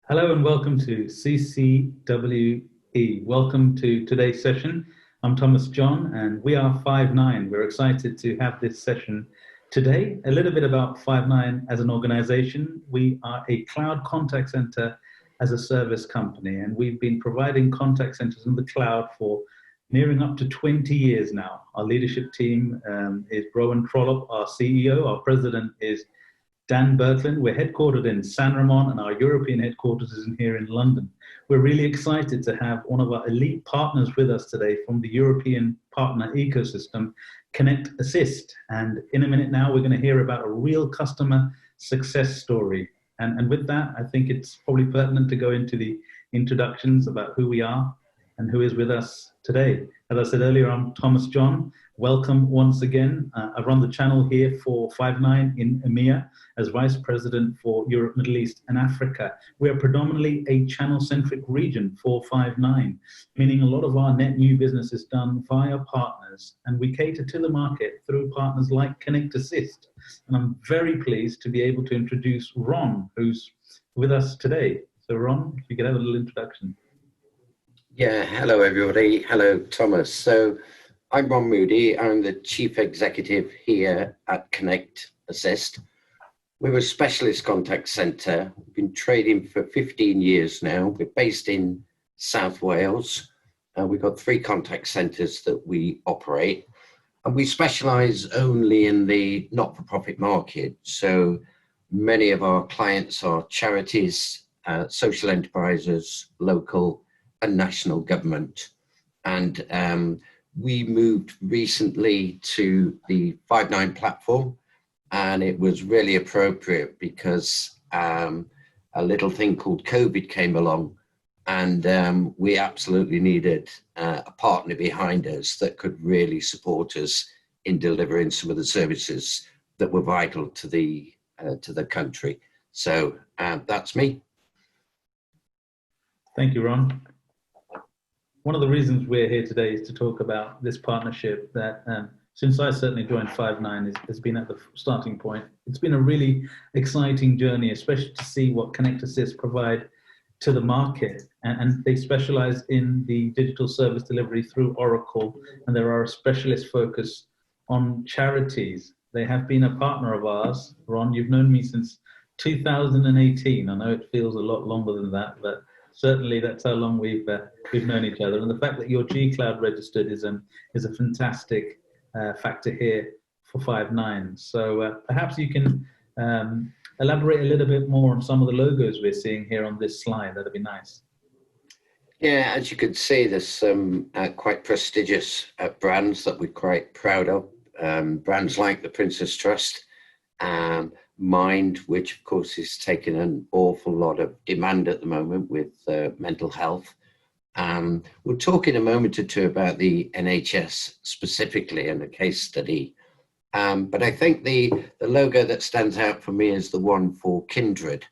Hello and welcome to CCWE. Welcome to today's session. I'm Thomas John and we are Five9. We're excited to have this session today. A little bit about Five9 as an organization. We are a cloud contact center as a service company, and we've been providing contact centers in the cloud for nearing up to 20 years now. Our leadership team is Rowan Trollope, our CEO. Our president is Dan Berkland. We're headquartered in San Ramon and our European headquarters is in here in London. We're really excited to have one of our elite partners with us today from the European partner ecosystem, Connect Assist. And in a minute now, we're going to hear about a real customer success story. And with that, I think it's probably pertinent to go into the introductions about who we are and who is with us today. As I said earlier, I'm Thomas John. Welcome once again. I run the channel here for Five9 in EMEA as Vice President for Europe, Middle East and Africa. We are predominantly a channel-centric region for Five9, meaning a lot of our net new business is done via partners, and we cater to the market through partners like Connect Assist. And I'm very pleased to be able to introduce Ron, who's with us today. So Ron, if you could have a little introduction. Yeah, hello everybody. Hello Thomas. So I'm Ron Moody. I'm the Chief Executive here at Connect Assist. We're a specialist contact centre. We've been trading for 15 years now. We're based in South Wales. We've got 3 contact centres that we operate, and we specialise only in the not-for-profit market. So many of our clients are charities, social enterprises, local and national government. And we moved recently to the Five9 platform, and it was really appropriate because a little thing called COVID came along, and we absolutely needed a partner behind us that could really support us in delivering some of the services that were vital to the country. So that's me. Thank you, Ron. One of the reasons we're here today is to talk about this partnership that, since I certainly joined Five9, has been at the starting point. It's been a really exciting journey, especially to see what Connect Assist provide to the market. And they specialize in the digital service delivery through Oracle, and there are a specialist focus on charities. They have been a partner of ours. Ron, you've known me since 2018. I know it feels a lot longer than that, but certainly that's how long we've known each other. And the fact that you're G-Cloud registered is a fantastic factor here for Five9. So perhaps you can elaborate a little bit more on some of the logos we're seeing here on this slide. That'd be nice. Yeah, as you can see, there's some quite prestigious brands that we're quite proud of. Brands like the Princess Trust, Mind, which of course is taking an awful lot of demand at the moment with mental health. We'll talk in a moment or two about the NHS specifically and a case study. But I think the logo that stands out for me is the one for Kindred.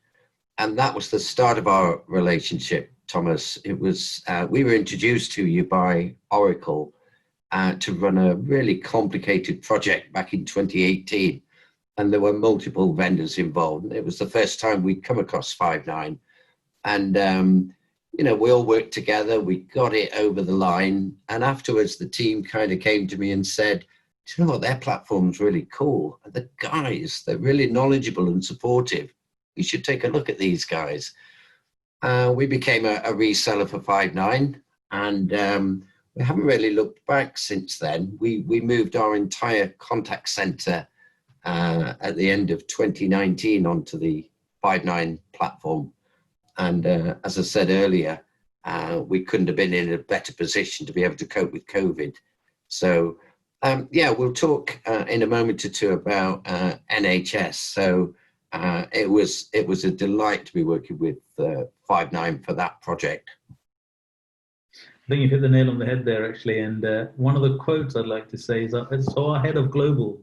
And that was the start of our relationship, Thomas. It was, we were introduced to you by Oracle to run a really complicated project back in 2018. And there were multiple vendors involved. It was the first time we'd come across Five9. And, you know, we all worked together. We got it over the line. And afterwards, the team kind of came to me and said, do you know what, their platform's really cool. And the guys, they're really knowledgeable and supportive. You should take a look at these guys. We became a reseller for Five9. And we haven't really looked back since then. We moved our entire contact center at the end of 2019 onto the Five9 platform. And as I said earlier, we couldn't have been in a better position to be able to cope with COVID. So yeah, we'll talk in a moment or two about NHS. So it was a delight to be working with Five9 for that project. I think you've hit the nail on the head there, actually. And one of the quotes I'd like to say is, so our head of global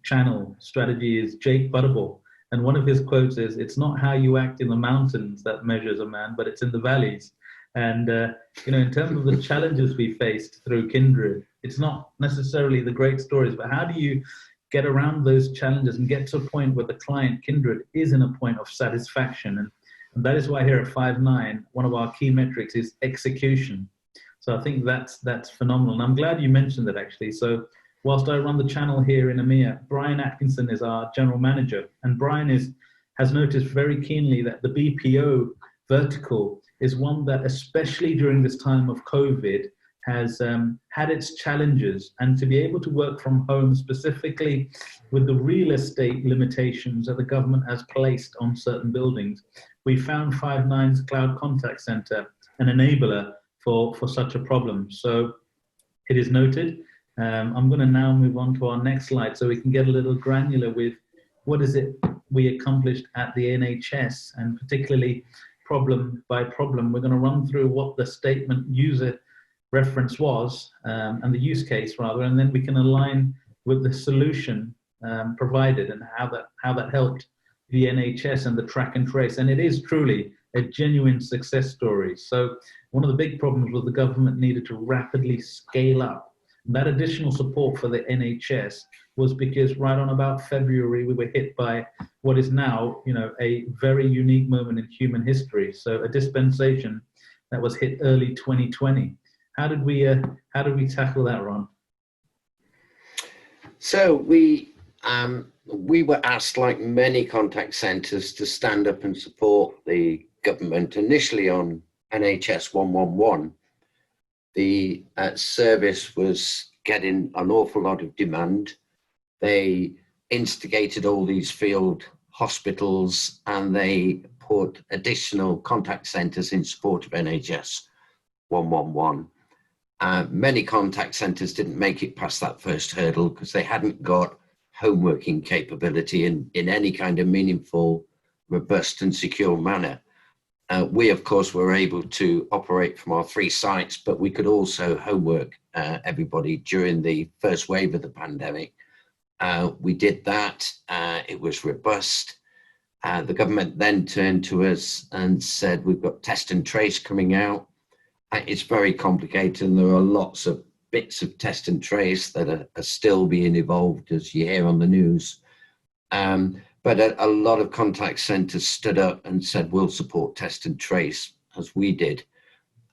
channel strategy is Jake Butterball, and one of his quotes is, it's not how you act in the mountains that measures a man, but it's in the valleys. And you know, in terms of the challenges we faced through Kindred, it's not necessarily the great stories, but how do you get around those challenges and get to a point where the client Kindred is in a point of satisfaction? And And that is why here at 5/9, one of our key metrics is execution. So I think that's phenomenal. And I'm glad you mentioned that actually. So whilst I run the channel here in EMEA, Brian Atkinson is our general manager. And Brian has noticed very keenly that the BPO vertical is one that, especially during this time of COVID, has had its challenges. And to be able to work from home, specifically with the real estate limitations that the government has placed on certain buildings, we found 5/9's Cloud Contact Center an enabler for such a problem. So it is noted. I'm going to now move on to our next slide so we can get a little granular with what is it we accomplished at the NHS, and particularly problem by problem. We're going to run through what the statement user reference was, and the use case rather, and then we can align with the solution provided and how that helped the NHS and the track and trace. And it is truly a genuine success story. So one of the big problems was the government needed to rapidly scale up. That additional support for the NHS was because right on about February, we were hit by what is now, a very unique moment in human history. So a dispensation that was hit early 2020. How did we tackle that, Ron? So we were asked, like many contact centres, to stand up and support the government initially on NHS 111. The service was getting an awful lot of demand. They instigated all these field hospitals and they put additional contact centres in support of NHS 111. Many contact centres didn't make it past that first hurdle because they hadn't got home working capability in any kind of meaningful, robust and secure manner. We, of course, were able to operate from our 3 sites, but we could also homework everybody during the first wave of the pandemic. We did that. It was robust. The government then turned to us and said, we've got test and trace coming out. It's very complicated and there are lots of bits of test and trace that are still being evolved, as you hear on the news. But a lot of contact centres stood up and said, we'll support test and trace, as we did.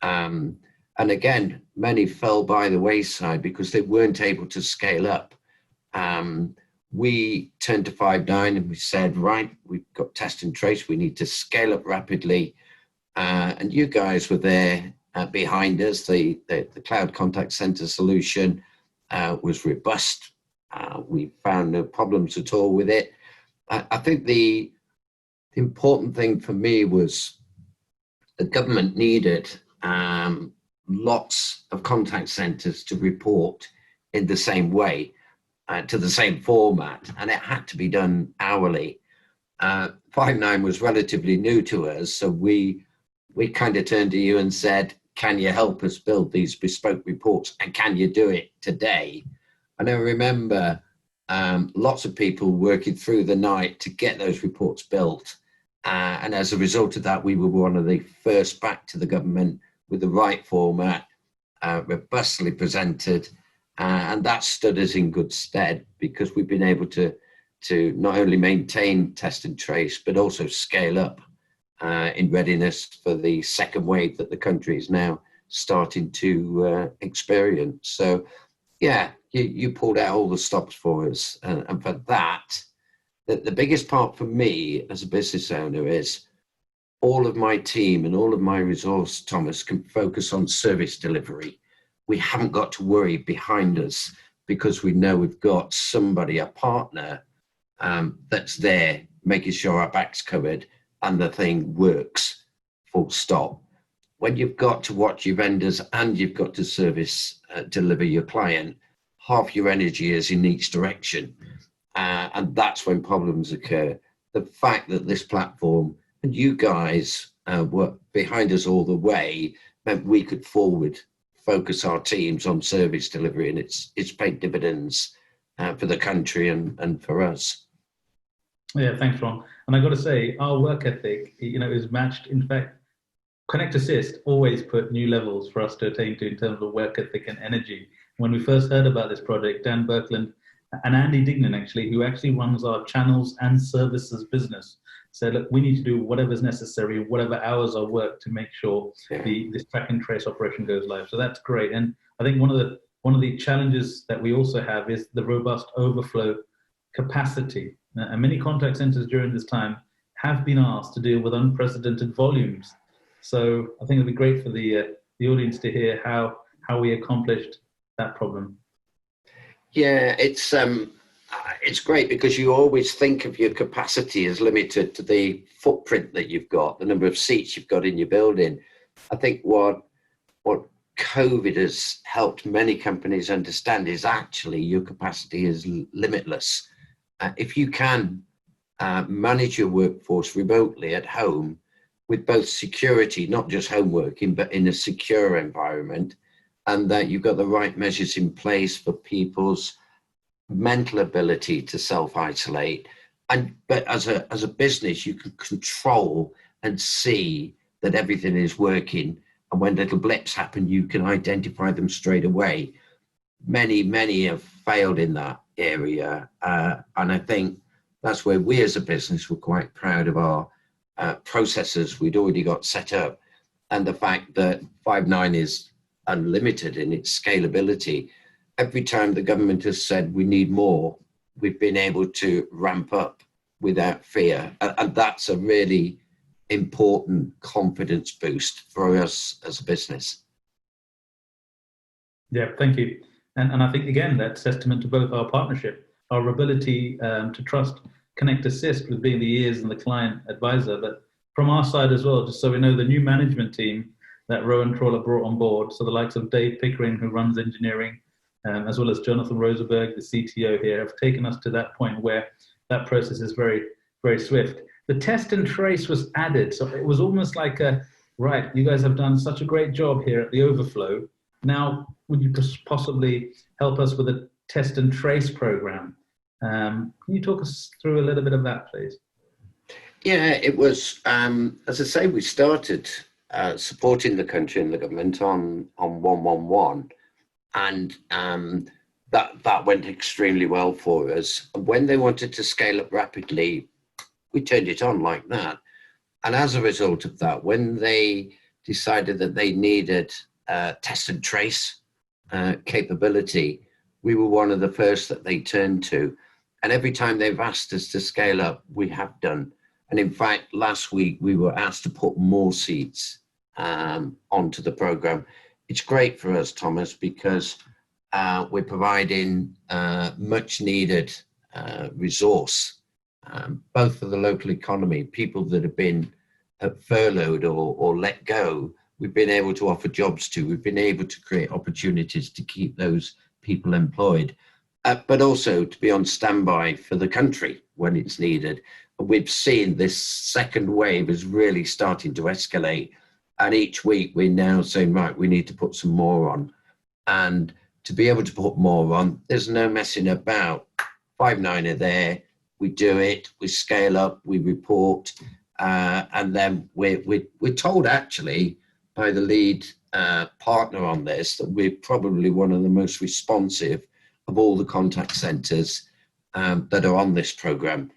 And again, many fell by the wayside because they weren't able to scale up. We turned to 5/9 and we said, right, we've got test and trace, we need to scale up rapidly. And you guys were there behind us. The cloud contact center solution was robust. We found no problems at all with it. I think the important thing for me was the government needed lots of contact centers to report in the same way, to the same format, and it had to be done hourly. 5/9 was relatively new to us, so we kind of turned to you and said, can you help us build these bespoke reports, and can you do it today? And I remember lots of people working through the night to get those reports built. And as a result of that, we were one of the first back to the government with the right format, robustly presented. And that stood us in good stead because we've been able to not only maintain test and trace, but also scale up in readiness for the second wave that the country is now starting to experience. So, yeah, you pulled out all the stops for us. And for that, the biggest part for me as a business owner is all of my team and all of my resource, Thomas, can focus on service delivery. We haven't got to worry behind us because we know we've got somebody, a partner, that's there making sure our back's covered and the thing works, full stop. When you've got to watch your vendors and you've got to service deliver your client, half your energy is in each direction. And that's when problems occur. The fact that this platform and you guys were behind us all the way meant we could forward focus our teams on service delivery, and it's paid dividends for the country and for us. Yeah, thanks, Ron. And I got to say, our work ethic, is matched. In fact, Connect Assist always put new levels for us to attain to in terms of work ethic and energy. When we first heard about this project, Dan Birkland and Andy Dignan, who actually runs our channels and services business, say, look, we need to do whatever's necessary, whatever hours are worked to make sure this track and trace operation goes live. So that's great. And I think one of the challenges that we also have is the robust overflow capacity. And many contact centers during this time have been asked to deal with unprecedented volumes. So I think it'd be great for the audience to hear how we accomplished that problem. Yeah, it's great because you always think of your capacity as limited to the footprint that you've got, the number of seats you've got in your building. I think what COVID has helped many companies understand is actually your capacity is limitless. If you can manage your workforce remotely at home with both security, not just home working, but in a secure environment, and that you've got the right measures in place for people's mental ability to self-isolate, but as a business you can control and see that everything is working, and when little blips happen you can identify them straight away. Many have failed in that area, and I think that's where we as a business were quite proud of our processes we'd already got set up, and the fact that Five9 is unlimited in its scalability. Every time the government has said we need more, we've been able to ramp up without fear. And that's a really important confidence boost for us as a business. Yeah, thank you. And I think, again, that's testament to both our partnership, our ability to trust Connect Assist with being the ears and the client advisor. But from our side as well, just so we know, the new management team that Rowan Trawler brought on board, so the likes of Dave Pickering, who runs engineering, as well as Jonathan Rosenberg, the CTO here, have taken us to that point where that process is very, very swift. The test and trace was added. So it was almost like right, you guys have done such a great job here at the Overflow. Now, would you possibly help us with a test and trace program? Can you talk us through a little bit of that, please? Yeah, it was, as I say, we started supporting the country and the government on 111. And that went extremely well for us. When they wanted to scale up rapidly, we turned it on like that. And as a result of that, when they decided that they needed test and trace capability, we were one of the first that they turned to. And every time they've asked us to scale up, we have done. And in fact, last week, we were asked to put more seats onto the program. It's great for us, Thomas, because we're providing much needed resource, both for the local economy, people that have been furloughed or let go. We've been able to offer jobs to, we've been able to create opportunities to keep those people employed, but also to be on standby for the country when it's needed. We've seen this second wave is really starting to escalate. And each week we're now saying, right, we need to put some more on. And to be able to put more on, there's no messing about. Five9 are there, we do it, we scale up, we report, and then we're told actually by the lead partner on this that we're probably one of the most responsive of all the contact centers that are on this program.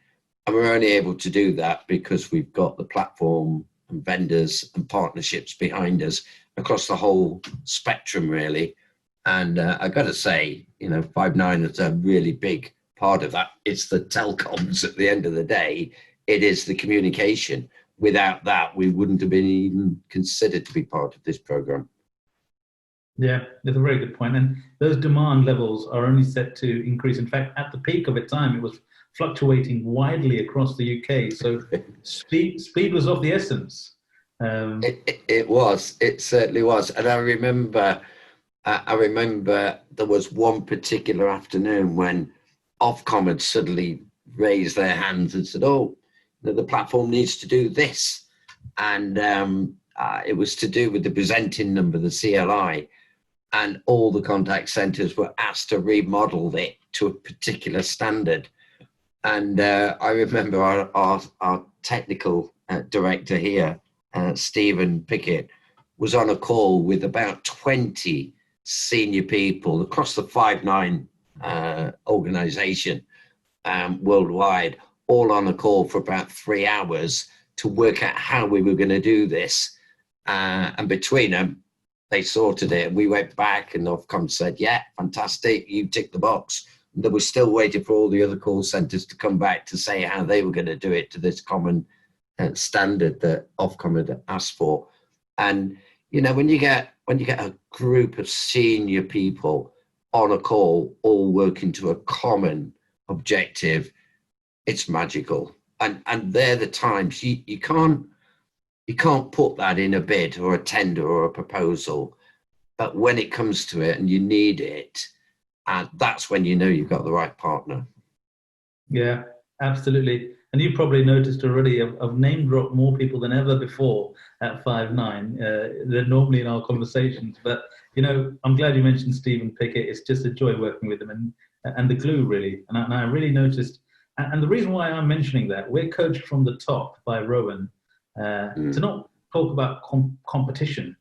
And we're only able to do that because we've got the platform and vendors and partnerships behind us across the whole spectrum, really. And I got to say, Five9 is a really big part of that. It's the telecoms at the end of the day. It is the communication. Without that, we wouldn't have been even considered to be part of this program. Yeah, that's a very good point. And those demand levels are only set to increase. In fact, at the peak of its time, it was fluctuating widely across the UK. So speed was of the essence. It was. It certainly was. And I remember there was one particular afternoon when Ofcom had suddenly raised their hands and said, "Oh, the platform needs to do this," and it was to do with the presenting number, the CLI, and all the contact centres were asked to remodel it to a particular standard. And I remember our technical director here, Stephen Pickett, was on a call with about 20 senior people across the Five9 organization worldwide, all on a call for about 3 hours to work out how we were going to do this. And between them, they sorted it. And we went back and Ofcom said, yeah, fantastic, you tick the box. And they were still waiting for all the other call centres to come back to say how they were going to do it to this common standard that Ofcom had asked for. And, you know, when you get a group of senior people on a call, all working to a common objective, it's magical. And they're the times you can't put that in a bid or a tender or a proposal. But when it comes to it and you need it, that's when you know you've got the right partner. Yeah, absolutely. And you probably noticed already, I've name dropped more people than ever before at 5-9 than normally in our conversations. But, you know, I'm glad you mentioned Stephen Pickett. It's just a joy working with him and the glue, really. And I really noticed, and the reason why I'm mentioning that, we're coached from the top by Rowan to not talk about competition,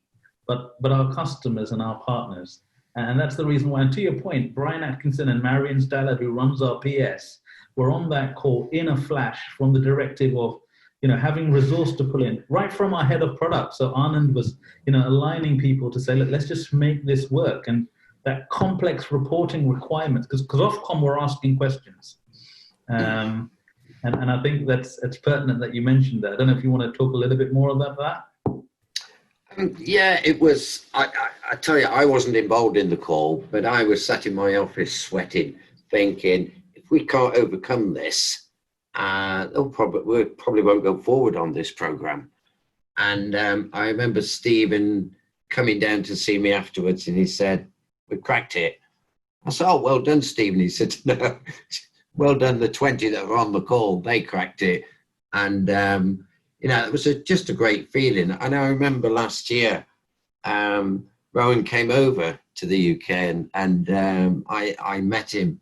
but our customers and our partners. And that's the reason why, and to your point, Brian Atkinson and Marion Stallard, who runs our PS, were on that call in a flash from the directive of, you know, having resource to pull in, right from our head of product. So Anand was, you know, aligning people to say, look, let's just make this work. And that complex reporting requirements, because Ofcom were asking questions. And I think it's pertinent that you mentioned that. I don't know if you want to talk a little bit more about that. Yeah, it was, I tell you, I wasn't involved in the call, but I was sat in my office sweating, thinking, if we can't overcome this, we probably won't go forward on this program. And I remember Stephen coming down to see me afterwards, and he said, "We've cracked it." I said, "Oh, well done, Stephen." He said, "No, well done, the 20 that were on the call, they cracked it." And you know, it was just a great feeling. And I remember last year, Rowan came over to the UK, and I met him.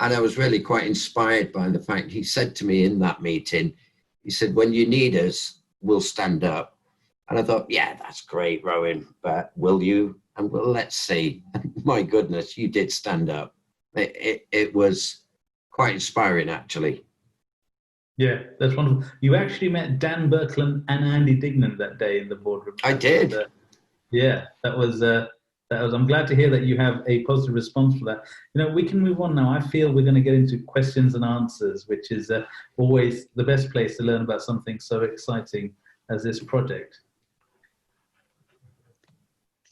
And I was really quite inspired by the fact he said to me in that meeting, he said, "When you need us, we'll stand up." And I thought, yeah, that's great, Rowan, but will you? And well, let's see. My goodness, you did stand up. It was quite inspiring, actually. Yeah, that's wonderful. You actually met Dan Birkeland and Andy Dignan that day in the boardroom. I did. Yeah, that was. I'm glad to hear that you have a positive response for that. You know, we can move on now. I feel we're going to get into questions and answers, which is always the best place to learn about something so exciting as this project.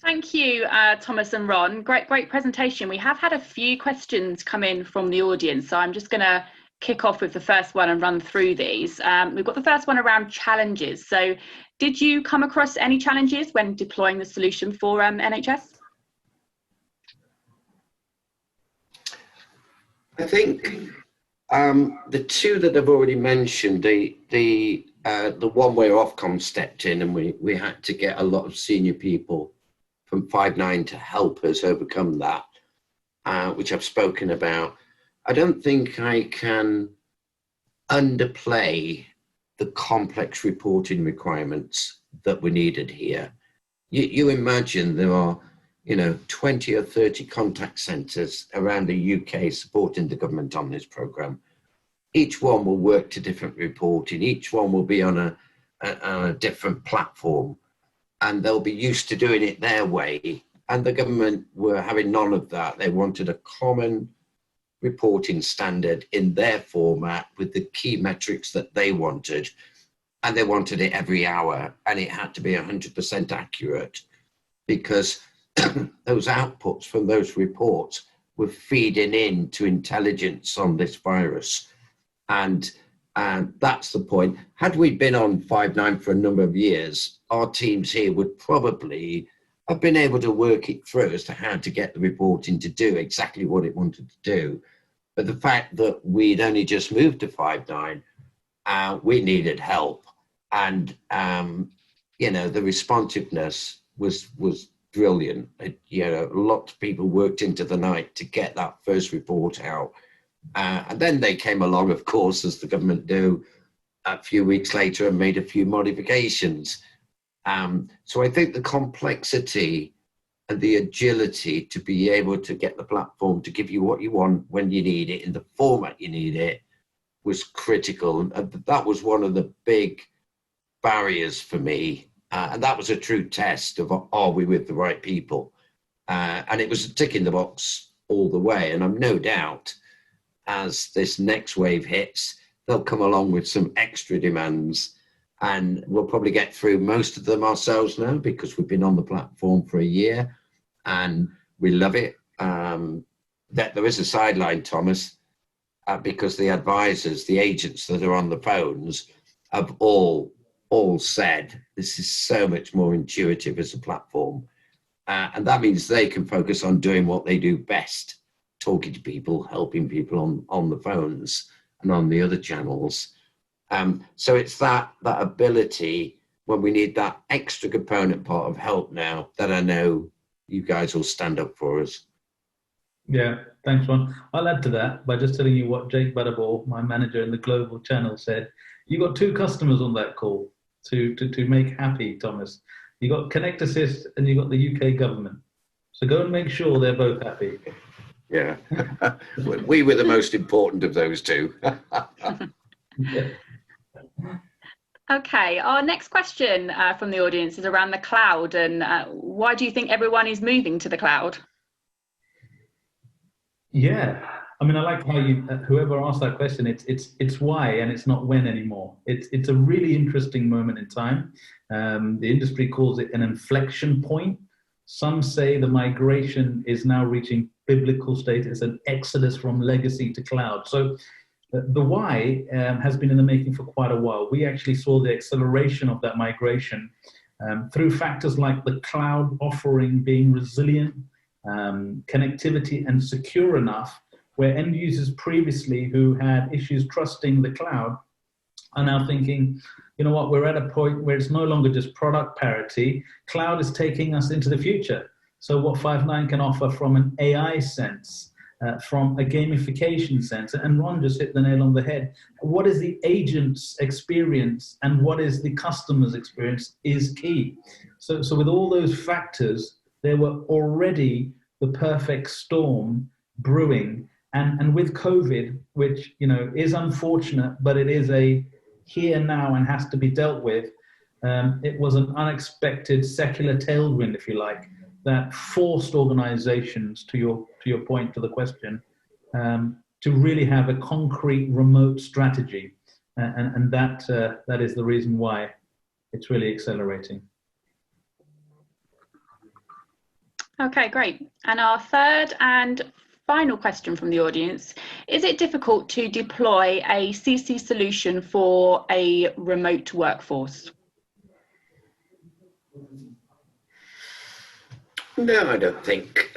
Thank you, Thomas and Ron. Great presentation. We have had a few questions come in from the audience, so I'm just going to kick off with the first one and run through these. We've got the first one around challenges. So did you come across any challenges when deploying the solution for NHS? I think the two that I've already mentioned, the one where Ofcom stepped in and we had to get a lot of senior people from 5-9 to help us overcome that, which I've spoken about. I don't think I can underplay the complex reporting requirements that were needed here. You imagine there are, 20 or 30 contact centres around the UK supporting the government on this programme. Each one will work to different reporting. Each one will be on a different platform, and they'll be used to doing it their way. And the government were having none of that. They wanted a common reporting standard in their format with the key metrics that they wanted. And they wanted it every hour, and it had to be 100% accurate, because those outputs from those reports were feeding into intelligence on this virus. And that's the point. Had we been on 5-9 for a number of years, our teams here would probably have been able to work it through as to how to get the reporting to do exactly what it wanted to do. But the fact that we'd only just moved to 5-9, we needed help. And, the responsiveness was brilliant. A lot of people worked into the night to get that first report out. And then they came along, of course, as the government do, a few weeks later and made a few modifications. So I think the complexity and the agility to be able to get the platform to give you what you want when you need it in the format you need it was critical. And that was one of the big barriers for me. And that was a true test of, are we with the right people? And it was a tick in the box all the way. And I'm no doubt as this next wave hits, they'll come along with some extra demands. And we'll probably get through most of them ourselves now because we've been on the platform for a year and we love it. That there is a sideline, Thomas, because the advisors, the agents that are on the phones have all said this is so much more intuitive as a platform. And that means they can focus on doing what they do best, talking to people, helping people on the phones and on the other channels. So it's that ability when we need that extra component part of help now that I know you guys will stand up for us. Yeah, thanks, Ron. I'll add to that by just telling you what Jake Butterball, my manager in the global channel, said. You got 2 customers on that call to make happy, Thomas. You got Connect Assist and you got the UK government. So go and make sure they're both happy. Yeah, we were the most important of those 2. Yeah. Okay, our next question from the audience is around the cloud, and why do you think everyone is moving to the cloud? Yeah, I mean, I like how you, whoever asked that question, it's why and it's not when anymore. It's a really interesting moment in time. The industry calls it an inflection point. Some say the migration is now reaching biblical status, an exodus from legacy to cloud. So the why has been in the making for quite a while. We actually saw the acceleration of that migration through factors like the cloud offering being resilient, connectivity and secure enough, where end users previously who had issues trusting the cloud are now thinking, you know what, we're at a point where it's no longer just product parity. Cloud is taking us into the future. So what Five9 can offer from an AI sense, from a gamification sense, and Ron just hit the nail on the head. What is the agent's experience and what is the customer's experience is key. So with all those factors, there were already the perfect storm brewing. And with COVID, which, you know, is unfortunate, but it is a here now and has to be dealt with, it was an unexpected secular tailwind, if you like, that forced organizations, to your point, to the question, to really have a concrete remote strategy. And that is the reason why it's really accelerating. Okay, great. And our third and final question from the audience, is it difficult to deploy a CC solution for a remote workforce? No, I don't think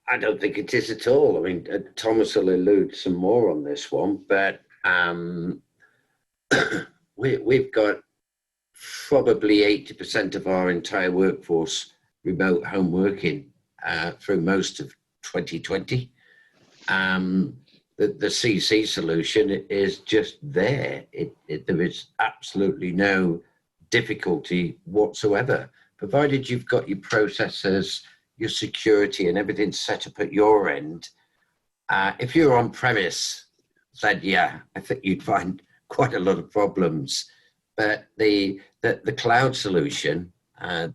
it is at all. I mean, Thomas will allude some more on this one, but we've got probably 80% of our entire workforce remote home working through most of 2020. The CC solution is just there. There is absolutely no difficulty whatsoever, provided you've got your processes, your security and everything set up at your end. If you're on premise, then yeah, I think you'd find quite a lot of problems. But the cloud solution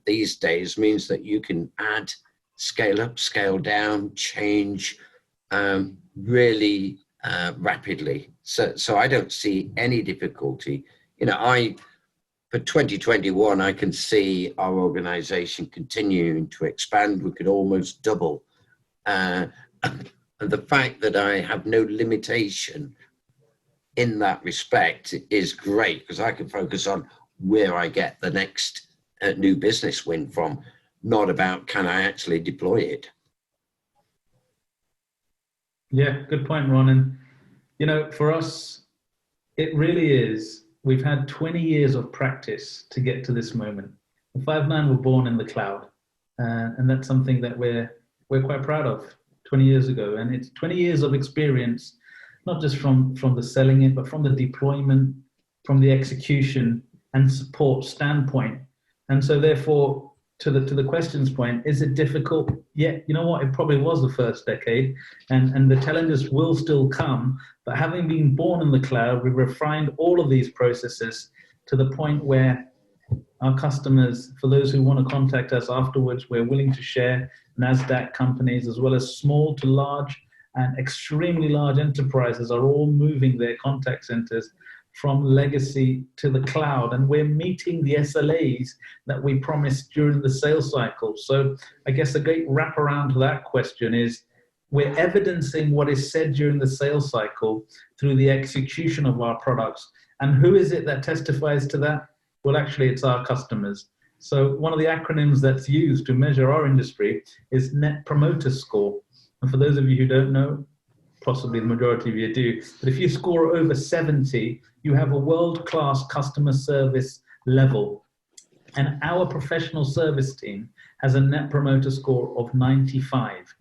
these days means that you can add, scale up, scale down, change really rapidly. So I don't see any difficulty. You know, for 2021, I can see our organization continuing to expand. We could almost double. And the fact that I have no limitation in that respect is great, because I can focus on where I get the next new business win from, not about can I actually deploy it. Yeah, good point, Ron. And, you know, for us, it really is, we've had 20 years of practice to get to this moment. Five9 were born in the cloud, and that's something that we're quite proud of 20 years ago. And it's 20 years of experience, not just from the selling it, but from the deployment, from the execution and support standpoint. And so therefore, to the questions point, is it difficult? Yeah, you know what? It probably was the first decade, and the challenges will still come. But having been born in the cloud, we've refined all of these processes to the point where our customers, for those who want to contact us afterwards, we're willing to share NASDAQ companies as well as small to large and extremely large enterprises are all moving their contact centers from legacy to the cloud. And we're meeting the SLAs that we promised during the sales cycle. So I guess a great wraparound to that question is we're evidencing what is said during the sales cycle through the execution of our products. And who is it that testifies to that? Well, actually, it's our customers. So one of the acronyms that's used to measure our industry is Net Promoter Score. And for those of you who don't know, possibly the majority of you do, but if you score over 70, you have a world-class customer service level. And our professional service team has a Net Promoter Score of 95.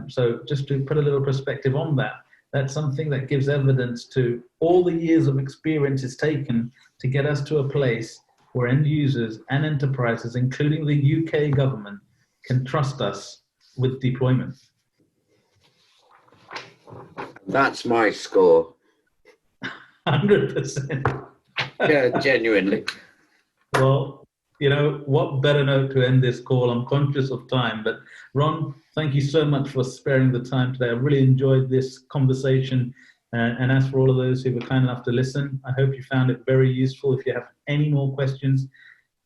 So just to put a little perspective on that, that's something that gives evidence to all the years of experience it's taken to get us to a place where end users and enterprises, including the UK government, can trust us with deployment. That's my score. 100%. Yeah, genuinely. Well, you know, what better note to end this call? I'm conscious of time, but Ron, thank you so much for sparing the time today. I really enjoyed this conversation. And as for all of those who were kind enough to listen, I hope you found it very useful. If you have any more questions,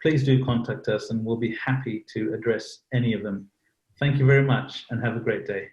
please do contact us and we'll be happy to address any of them. Thank you very much and have a great day.